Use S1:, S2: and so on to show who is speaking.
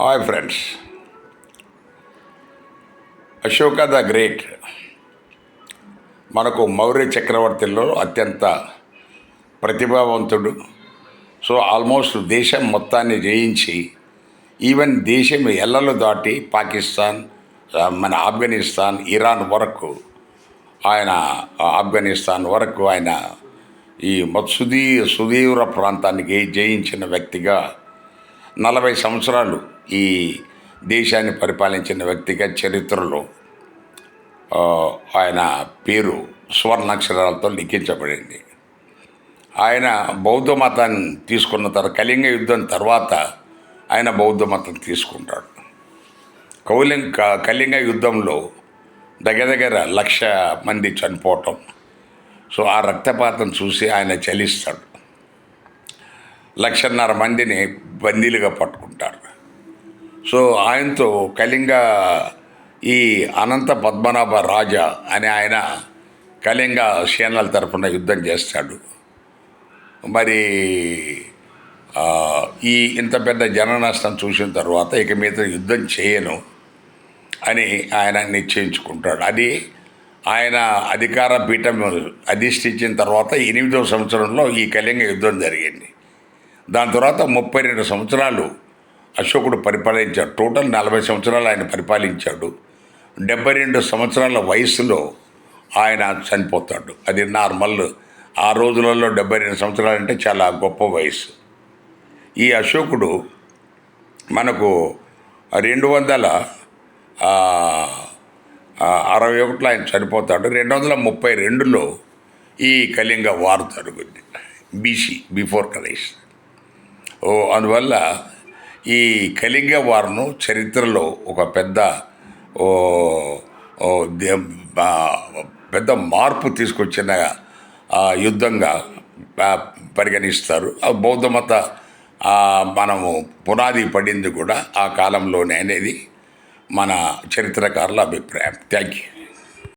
S1: Hi friends, Ashoka the great మనకు మౌర్య చక్రవర్తుల్లో అత్యంత ప్రతిభావంతుడు. So almost దేశం మొత్తాన్ని జయించి ఈవెన్ దేశం ఎల్లలు దాటి పాకిస్తాన్, మన ఆఫ్ఘనిస్తాన్, ఇరాన్ వరకు ఆఫ్ఘనిస్తాన్ వరకు ఆయన ఈ సుదీవ్ర ప్రాంతానికి జయించిన వ్యక్తిగా 40 సంవత్సరాలు ఈ దేశాన్ని పరిపాలించిన వ్యక్తిగా చరిత్రలో ఆయన పేరు సువర్ణాక్షరాలతో లిఖించబడింది. ఆయన బౌద్ధ మతాన్ని తీసుకున్న తర్వాత కళింగ యుద్ధం తర్వాత ఆయన బౌద్ధ మతం తీసుకుంటాడు. కళింగ యుద్ధంలో దగ్గర 1,00,000 మంది చనిపోవటం. సో ఆ రక్తపాతం చూసి ఆయన చలిస్తాడు. 1,50,000 మందిని బందీలుగా పట్టుకుంటారు. సో ఆయనతో కళింగ ఈ అనంత పద్మనాభ రాజా అని ఆయన కళింగ సేనల తరఫున యుద్ధం చేస్తాడు. మరి ఇంత పెద్ద జన నష్టం చూసిన తర్వాత ఇక మీద యుద్ధం చేయను అని ఆయన నిశ్చయించుకుంటాడు. అది ఆయన అధికార పీఠం అధిష్ఠించిన తర్వాత 8వ సంవత్సరంలో ఈ కళింగ యుద్ధం జరిగింది. దాని తర్వాత 32 సంవత్సరాలు అశోకుడు పరిపాలించాడు. టోటల్ 40 సంవత్సరాలు ఆయన పరిపాలించాడు. 72 సంవత్సరాల వయసులో ఆయన చనిపోతాడు. అది నార్మల్. ఆ రోజులలో 72 సంవత్సరాలు అంటే చాలా గొప్ప వయసు. ఈ అశోకుడు మనకు 261 ఆయన చనిపోతాడు. 232లో ఈ కళింగ వార్ జరుగుద్ది, బీసీ, బిఫోర్ క్రైస్ట్. అందువల్ల ఈ కళింగ వార్ను చరిత్రలో ఒక పెద్ద మార్పు తీసుకొచ్చిన యుద్ధంగా పరిగణిస్తారు. బౌద్ధ మత మనము పునాది పడింది కూడా ఆ కాలంలోనే అనేది మన చరిత్రకారుల అభిప్రాయం. Thank you.